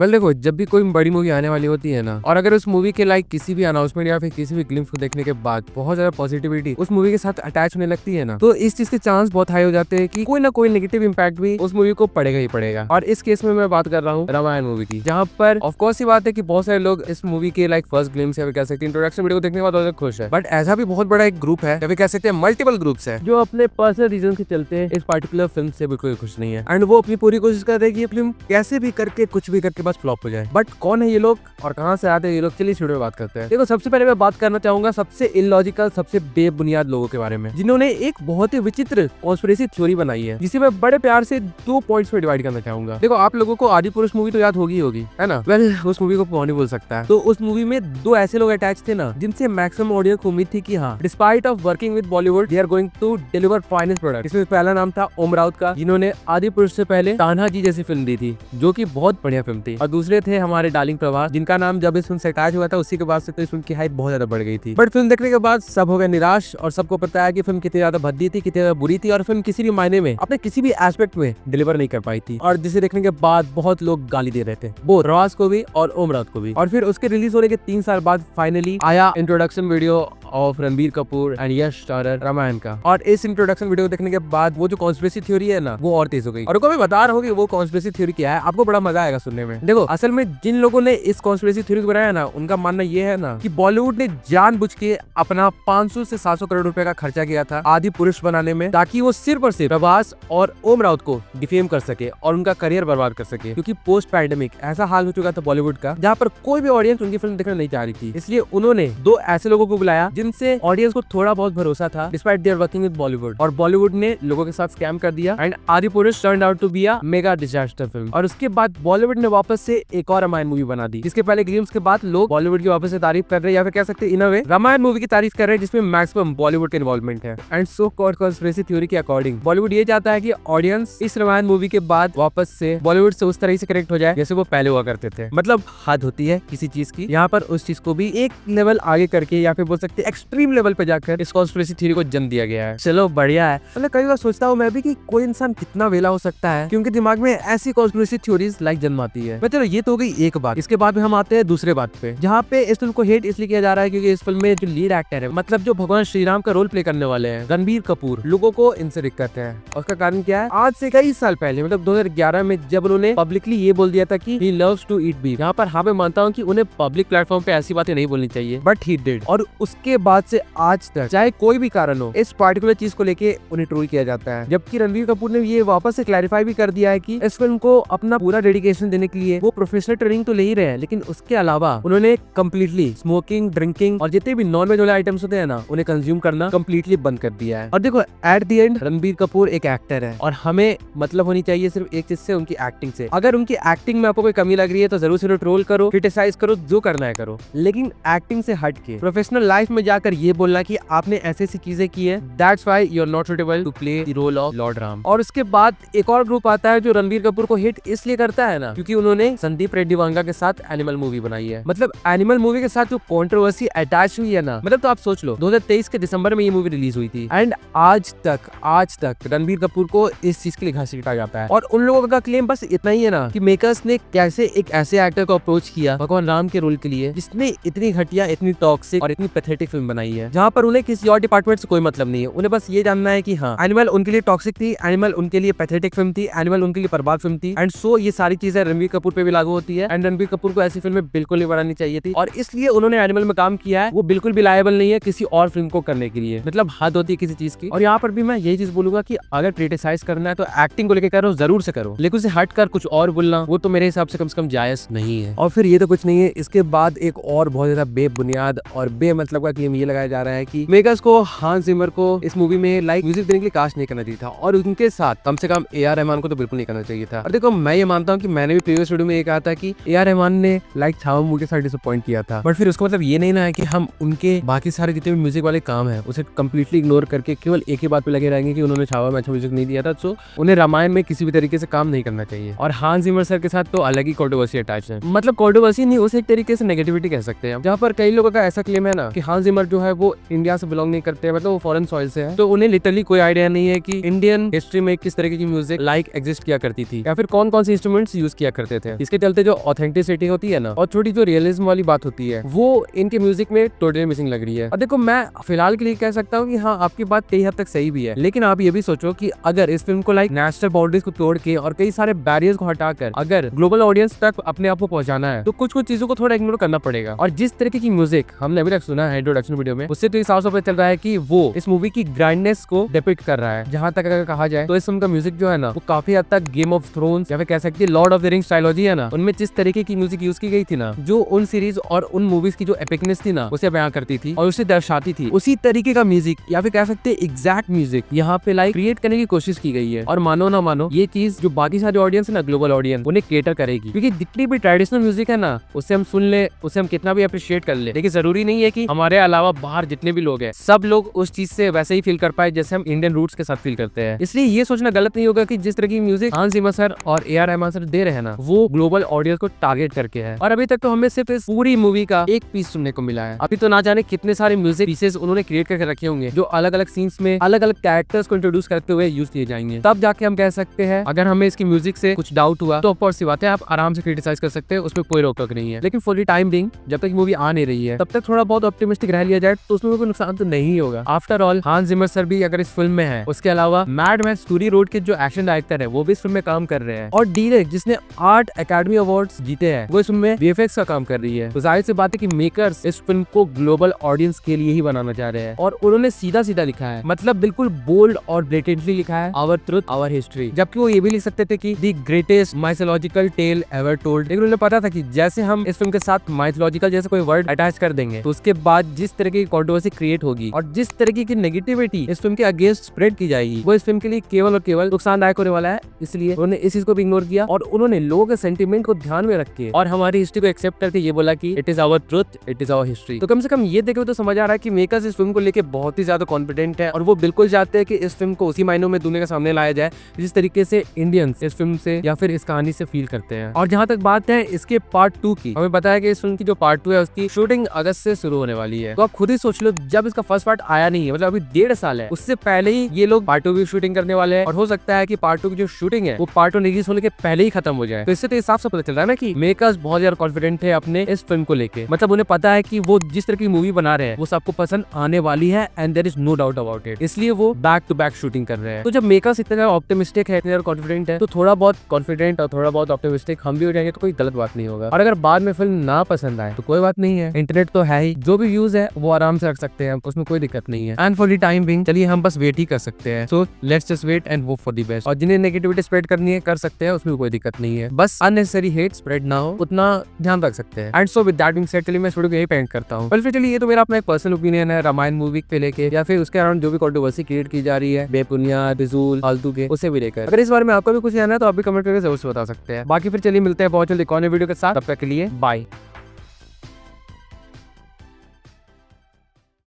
Well देखो, जब भी कोई बड़ी मूवी आने वाली होती है ना, और अगर उस मूवी के लाइक किसी भी अनाउंसमेंट या फिर किसी भी ग्लिम्स को देखने के बाद बहुत ज्यादा पॉजिटिविटी उस मूवी के साथ अटैच होने लगती है ना, तो इस चीज के चांस बहुत हाई हो जाते हैं कि कोई ना कोई नेगेटिव इंपैक्ट भी उस मूवी को पड़ेगा ही पड़ेगा। और इस केस में मैं बात कर रहा हूँ रामायण मूवी की, जहाँ पर ऑफकोर्स ये बात है कि बहुत सारे लोग इस मूवी के लाइक फर्स्ट ग्लिम्स या फिर कह सकते हैं इंट्रोडक्शन वीडियो को देखने के बाद बहुत खुश है, बट ऐसा भी बहुत बड़ा एक ग्रुप है या फिर कह सकते हैं मल्टीपल ग्रुप्स है जो अपने पर्सनल रीजन के चलते इस पार्टिकुलर फिल्म से बिल्कुल खुश नहीं है, एंड वो अपनी पूरी कोशिश कर रहे हैं कि ये फिल्म कैसे भी करके कुछ भी करके बस फ्लॉप हो जाए। बट कौन है ये लोग और कहां से आते हैं ये लोग, चलिए इस वीडियो में बात करते हैं। देखो, सबसे पहले मैं बात करना चाहूंगा सबसे इलॉजिकल, सबसे बेबुनियाद लोगों के बारे में, जिन्होंने एक बहुत ही विचित्र कॉन्स्पिरेसी थ्योरी बनाई है, जिसे मैं बड़े प्यार से 2 पॉइंट्स में डिवाइड करना चाहूंगा। देखो, आप लोगों को आदि पुरुष मूवी तो याद होगी, है ना। वेल, उस मूवी को कौन नहीं बोल सकता है। तो उस मूवी में 2 ऐसे लोग अटैच थे ना, जिनसे मैक्सिमम ऑडियंस को उम्मीद थी कि हाँ, despite of working with Bollywood, they are going to deliver finest product. इसमें पहला नाम था ओम राउत का, जिन्होंने आदि पुरुष से पहले तान्हा जी जैसी फिल्म दी थी, जो की बहुत बढ़िया फिल्म थी। और दूसरे थे हमारे डार्लिंग प्रभास, जिनका नाम जब इस फिल्म से अटैच हुआ था उसी के बाद से तो इस फिल्म की हाइप बहुत ज्यादा बढ़ गई थी। बट फिल्म देखने के बाद सब हो गए निराश, और सबको पता है कि फिल्म कितनी ज्यादा भद्दी थी, कितनी ज्यादा बुरी थी, और फिल्म किसी भी मायने में अपने किसी भी एस्पेक्ट में डिलीवर नहीं कर पाई थी, और जिसे देखने के बाद बहुत लोग गाली दे रहे थे, वो प्रभास को भी और ओम राउत को भी। और फिर उसके रिलीज होने के 3 साल बाद फाइनली आया introduction video of Ranbir Kapoor and Yash starrer Ramayana का। और इस इंट्रोडक्शन वीडियो को देखने के बाद वो जो कॉन्स्पिरेसी थ्योरी है ना, वो और तेज हो गई। और मैं बता रहा हूँ कि वो कॉन्स्पिरेसी थ्योरी क्या है, आपको बड़ा मजा आएगा सुनने में। देखो, असल में जिन लोगों ने इस कॉन्स्पिरेसी थ्योरी को बनाया ना, उनका मानना ये है ना कि बॉलीवुड ने जानबूझ के अपना 500 से 700 करोड़ रुपए का खर्चा किया था आदि पुरुष बनाने में, ताकि वो सिर्फ और सिर्फ प्रभास और ओम राउत को डिफेम कर सके और उनका करियर बर्बाद कर सके। क्योंकि पोस्ट पैंडेमिक ऐसा हाल हो चुका था बॉलीवुड का, जहाँ पर कोई भी ऑडियंस उनकी फिल्म देखना नहीं चाह रही थी। इसलिए उन्होंने 2 ऐसे लोगों को बुलाया जिनसे ऑडियंस को थोड़ा बहुत भरोसा था, despite there working with Bollywood. और बॉलीवुड ने लोगों के साथ स्कैम कर दिया, and Adipurush turned out to be a mega disaster film. और उसके बाद बॉलीवुड ने वापस से एक और रामायण मूवी बना दी, जिसके पहले ग्लिम्स के बाद लोग बॉलीवुड की वापस से तारीफ कर रहे हैं, या फिर कह सकते हैं इन अ वे रामायण मूवी की तारीफ कर रहे हैं, जिसमें मैक्सिमम बॉलीवुड का इन्वॉल्वमेंट है। And so called conspiracy theory के अकॉर्डिंग बॉलीवुड ये चाहता है कि ऑडियंस इस रामायण मूवी के बाद वापस से बॉलीवुड से उस तरह से कनेक्ट हो जाए जैसे वो पहले हुआ करते थे। मतलब हद होती है किसी चीज की, यहाँ पर उस चीज को भी एक लेवल आगे करके, या फिर बोल सकते हैं एक्सट्रीम लेवल पे जाकर इस कॉन्स्पिरेसी थ्योरी को जन्म दिया गया है। चलो बढ़िया है। मतलब कई बार सोचता हूँ मैं भी कि कोई इंसान कितना वेला हो सकता है कि उनके दिमाग में ऐसी कॉन्स्पिरेसी थ्योरीज लाइक जन्म आती है। चलो, ये तो हो गई एक बात। इसके बाद में हम आते हैं दूसरे बात पे, जहाँ पे इस फिल्म को हेट इसलिए किया जा रहा है क्योंकि इस फिल्म में जो लीड एक्टर है, मतलब जो भगवान श्री राम का रोल प्ले करने वाले हैं, रणबीर कपूर, लोगों को इनसे दिक्कत है। और उसका कारण क्या है? आज से कई साल पहले, मतलब 2011 में जब उन्होंने पब्लिकली ये बोल दिया था कि he loves to eat beef. यहाँ पर हाँ, मैं मानता हूँ कि उन्हें पब्लिक प्लेटफॉर्म पे ऐसी बातें नहीं बोलनी चाहिए, बट ही डिड। और उसके बाद से आज तक चाहे कोई भी कारण हो, इस पार्टिकुलर चीज को लेके उन्हें ट्रोल किया जाता है। जबकि रणबीर कपूर ने ये वापस से क्लैरिफाई भी कर दिया है कि इस फिल्म को अपना पूरा डेडिकेशन देने के लिए वो प्रोफेशनल ट्रेनिंग तो ले ही रहे हैं, लेकिन उसके अलावा उन्होंने कंप्लीटली स्मोकिंग, ड्रिंकिंग और जितने भी नॉनवेज वाले आइटम्स होते हैं ना, उन्हें कंज्यूम करना कंप्लीटली बंद कर दिया है। और देखो, at the end Ranbir Kapoor एक एक्टर है, और हमें मतलब होनी चाहिए सिर्फ एक चीज से, उनकी एक्टिंग से। अगर उनकी एक्टिंग में आपको कोई कमी लग रही है तो जरूर से ट्रोल करो, क्रिटिसाइज करो, जो करना है करो, लेकिन एक्टिंग से हट के प्रोफेशनल लाइफ में जाकर ये बोलना कि आपने ऐसी ऐसी चीजें की है, that's why you are not suitable to play the role of Lord Ram. और उसके बाद एक और ग्रुप आता है जो रणबीर कपूर को हिट इसलिए करता है ना, क्योंकि उन्होंने संदीप रेड्डी वांगा के साथ एनिमल मूवी बनाई है। मतलब एनिमल मूवी के साथ जो कंट्रोवर्सी अटैच हुई है ना, मतलब तो आप सोच लो, 2023 के दिसंबर में ये मूवी रिलीज हुई थी, एंड आज तक रणबीर कपूर को इस चीज के लिए घास छीटा जाता है। और उन लोगों का क्लेम बस इतना ही है ना कि मेकर्स ने कैसे एक ऐसे एक्टर को अप्रोच किया भगवान राम के रोल के लिए, जिसने इतनी घटिया, इतनी टॉक्सिक और इतनी पैथेटिक फिल्म बनाई है, जहाँ पर उन्हें किसी और डिपार्टमेंट से कोई मतलब नहीं है। उन्हें बस ये जानना है कि हाँ, एनिमल उनके लिए टॉक्सिक थी, एनिमल उनके लिए पैथेटिक फिल्म थी, एनिमल उनके लिए बर्बाद फिल्म थी। एंड सो ये सारी चीजें रणबीर कपूर पे भी लागू होती है, एंड रणबीर कपूर को ऐसी फिल्में बिल्कुल नहीं बनानी चाहिए थी, और इसलिए उन्होंने एनिमल में काम किया है। वो बिल्कुल भी लायबल नहीं है किसी और फिल्म को करने के लिए। मतलब हद होती है किसी चीज की। और यहाँ पर भी मैं यही चीज बोलूंगा कि अगर क्रिटिसाइज करना है तो एक्टिंग को लेकर करो, जरूर से करो, लेकिन उसे हट कर कुछ और बोलना, वो तो मेरे हिसाब से कम जायज नहीं है। और फिर ये तो कुछ नहीं है, इसके बाद एक और बहुत ज्यादा बेबुनियाद और बेमतलब का क्लेम ये लगाया जा रहा है कि मेकर्स को हांस जिमर को इस मूवी में लाइक म्यूजिक देने के लिए कास्ट नहीं करना चाहिए था, और उनके साथ कम से कम ए आर रहमान को तो बिल्कुल नहीं करना चाहिए था। और देखो, मैं ये मानता हूँ कि मैंने भी प्रीवियस वीडियो में ये कहा था कि ए आर रहमान ने लाइक छावा मूवी के साथ डिसअपॉइंट किया था, बट फिर उसका मतलब ये नहीं ना है कि हम उनके बाकी सारे जितने भी म्यूजिक वाले काम है उसे कंप्लीटली इग्नोर करके केवल एक ही बात पे लगे रहेंगे कि उन्होंने छावा में अच्छा म्यूजिक नहीं दिया था, तो उन्हें रामायण में किसी भी तरीके से काम नहीं करना चाहिए। और हांस जिमर सर के साथ तो अलग ही कंट्रोवर्सी अटैच है, मतलब कंट्रोवर्सी नहीं, उसे एक तरीके से नेगेटिविटी कह सकते हैं, जहाँ पर कई लोगों का ऐसा क्लेम है ना कि हांस जिमर जो है वो इंडिया से बिलोंग नहीं करते, मतलब वो फॉरेन सॉइल से है, तो उन्हें लिटरली कोई आइडिया नहीं है कि इंडियन हिस्ट्री में किस तरीके की म्यूजिक लाइक एग्जिस्ट किया करती थी या फिर कौन कौन से इंस्ट्रूमेंट्स यूज किया करते थे। इसके चलते जो ऑथेंटिसिटी होती है ना और छोटी जो रियलिज्म वाली बात होती है वो इनके म्यूजिक में टोटली मिसिंग लग रही है। और देखो मैं फिलहाल के लिए कह सकता हूँ कि हाँ आपकी बात कई हद तक सही भी है, लेकिन आप ये भी सोचो कि अगर इस फिल्म को लाइक नेशनल बाउंड्रीज को तोड़ के और कई सारे बैरियर्स को हटाकर अगर ग्लोबल ऑडियंस तक अपने आप को पहुंचाना है तो कुछ कुछ चीजों को थोड़ा इग्नोर करना पड़ेगा। और जिस तरीके की म्यूजिक हमने अभी तक सुना है इंट्रोडक्शन वीडियो में, उससे तो इस साफ पता चल रहा है कि वो इस मूवी की ग्रांडनेस को डिपिक्ट कर रहा है। जहां तक अगर कहा जाए तो इस फिल्म का म्यूजिक जो है ना वो काफी हद तक गेम ऑफ थ्रोन्स या फिर कह सकते हैं Lord of the rings trilogy है ना, उनमें जिस तरीके की म्यूजिक यूज की गई थी ना, जो उन सीरीज और उन मूवीज की जो एपिकनेस थी ना उसे बयां करती थी और उसे दर्शाती थी, उसी तरीके का म्यूजिक या फिर कह सकते हैं एग्जैक्ट म्यूजिक यहाँ पे लाइक क्रिएट करने की कोशिश की गई है। और मानो ना मानो ये चीज जो बाकी सारे ऑडियंस है ना, ग्लोबल ऑडियंस, उन्हें केटर करेगी, क्योंकि जितनी भी ट्रेडिशनल म्यूजिक है ना उसे हम सुन ले, उसे हम कितना भी अप्रिशिएट कर ले, लेकिन जरूरी नहीं है कि हमारे अलावा बाहर जितने भी लोग हैं सब लोग उस चीज से वैसे ही फील कर पाए जैसे हम इंडियन रूट्स के साथ फील करते हैं। इसलिए ये सोचना गलत नहीं होगा कि जिस तरह की म्यूजिक हांस जिमर सर और ए आर रहमान सर दे रहे हैं ना वो ग्लोबल ऑडियंस को टारगेट करके है। और अभी तक तो हमें सिर्फ इस पूरी मूवी का एक पीस सुनने को मिला है, अभी तो ना जाने कितने सारे म्यूजिक पीसेस उन्होंने क्रिएट करके रखे होंगे जो अलग अलग सीन्स में अलग अलग कैरेक्टर्स को इंट्रोड्यूस करते हुए यूज किए जाएंगे। तब जाके हम कह सकते हैं अगर हमें इसकी म्यूजिक से कुछ डाउट हुआ तो ऑफकोर्स सी बात है, आप आराम से क्रिटिसाइज कर सकते हैं, उसमें कोई रोक टोक नहीं है। लेकिन फॉर द टाइम बिंग जब तक मूवी आ नहीं रही है तब तक थोड़ा बहुत ऑप्टिमिस्टिक रह लिया जाए तो उसमें कोई नुकसान तो नहीं होगा। आफ्टर ऑल हांस जिमर सर भी अगर इस फिल्म में है, उसके अलावा मैड मैक्स फ्यूरी रोड के जो एक्शन डायरेक्टर है वो भी इस फिल्म में काम कर रहे हैं, और डायरेक्ट जिसने 8 एकेडमी अवार्ड्स जीते हैं वो इस फिल्म में वीएफएक्स का काम कर रही है। तो जाहिर सी बात है कि मेकर्स इस फिल्म को ग्लोबल ऑडियंस के लिए ही बनाना चाह रहे हैं और उन्होंने सीधा सीधा लिखा है, मतलब बिल्कुल बोल्ड और ब्लेटेंटली लिखा है आवर ट्रुथ आवर हिस्ट्री, जबकि वो ये भी लिख सकते थे कि the greatest mythological tale ever told. लेकिन उन्हें पता था कि जैसे हम इस फिल्म के साथ माइथोलॉजिकल जैसे कोई वर्ड अटैच कर देंगे तो उसके बाद जिस तरह की कंट्रोवर्सी क्रिएट होगी और जिस तरीके की नेगेटिविटी इस फिल्म के अगेंस्ट स्प्रेड की जाएगी वो इस फिल्म के लिए केवल और केवल नुकसानदायक होने वाला है। इसलिए उन्होंने इस चीज को भी इग्नोर किया और उन्होंने लोगों के सेंटीमेंट को ध्यान में रख के और हमारी हिस्ट्री को एक्सेप्ट करके ये बोला कि it is our truth, it is our history. तो कम से कम ये देखे तो समझ आ रहा है कि मेकर्स इस फिल्म को लेके बहुत ही ज्यादा कॉन्फिडेंट है और वो बिल्कुल चाहते हैं कि इस फिल्म को उसी मायनों में दुनिया के सामने लाया जाए जिस तरीके से इंडियंस इस फिल्म से या फिर इस कहानी से फील करते हैं। और जहां तक बात है इसके पार्ट 2 की, हमें पता है कि इस फिल्म की जो पार्ट 2 है उसकी शूटिंग अगस्त से शुरू होने वाली है। तो आप खुद ही सोच लो, जब इसका फर्स्ट पार्ट आया नहीं है, मतलब अभी 1.5 साल है, उससे पहले ही ये लोग पार्ट 2 की शूटिंग करने वाले हैं और हो सकता है कि पार्ट 2 की जो शूटिंग है वो पार्ट 1 रिलीज होने के पहले ही खत्म हो जाए। तो इससे तो साफ साफ पता चल रहा है ना कि मेकर्स बहुत ज्यादा कॉन्फिडेंट है अपने इस फिल्म को लेके, मतलब उन्हें पता है कि वो जिस तरह की मूवी बना रहे हैं वो सबको पसंद आने वाली है and there is no doubt about it, इसलिए वो बैक टू बैक शूटिंग कर रहे हैं। तो जब मेकर्स इतना ज्यादा ऑप्टिमिस्टिक है, इतना ज्यादा कॉन्फिडेंट है, तो थोड़ा बहुत कॉन्फिडेंट और थोड़ा बहुत ऑप्टिमिस्टिक हम भी हो जाएंगे तो कोई गलत बात नहीं होगा। और अगर बाद में फिल्म ना पसंद आए तो कोई बात नहीं है, इंटरनेट तो है ही, जो भी व्यूज है वो आराम से रख सकते हैं, उसमें कोई दिक्कत नहीं है। And for the time being चलिए हम बस वेट ही कर सकते हैं। So let's just wait and hope for the best. और जिन्हें नेगेटिविटी स्प्रेड करनी है कर सकते हैं, उसमें कोई दिक्कत नहीं है, बस अननेसेसरी हेट स्प्रेड ना हो उतना ध्यान रख सकते हैं। And so with that being said चलिए मैं इस वीडियो को यही पेंड करता हूं। फिर चलिए ये तो मेरा अपना एक पर्सनल ओपिनियन है रामायण मूवी पे लेके या फिर उसके अराउंड जो भी कंट्रोवर्सी क्रिएट की जा रही है बेबुनियाद फिजूल फालतू के, उसे भी लेकर। अगर इस बारे में आपको भी कुछ जानना है तो आप भी कमेंट करके जरूर से बता सकते हैं। बाकी फिर चलिए मिलते हैं बहुत जल्द एक और वीडियो के साथ, तब तक के लिए बाय।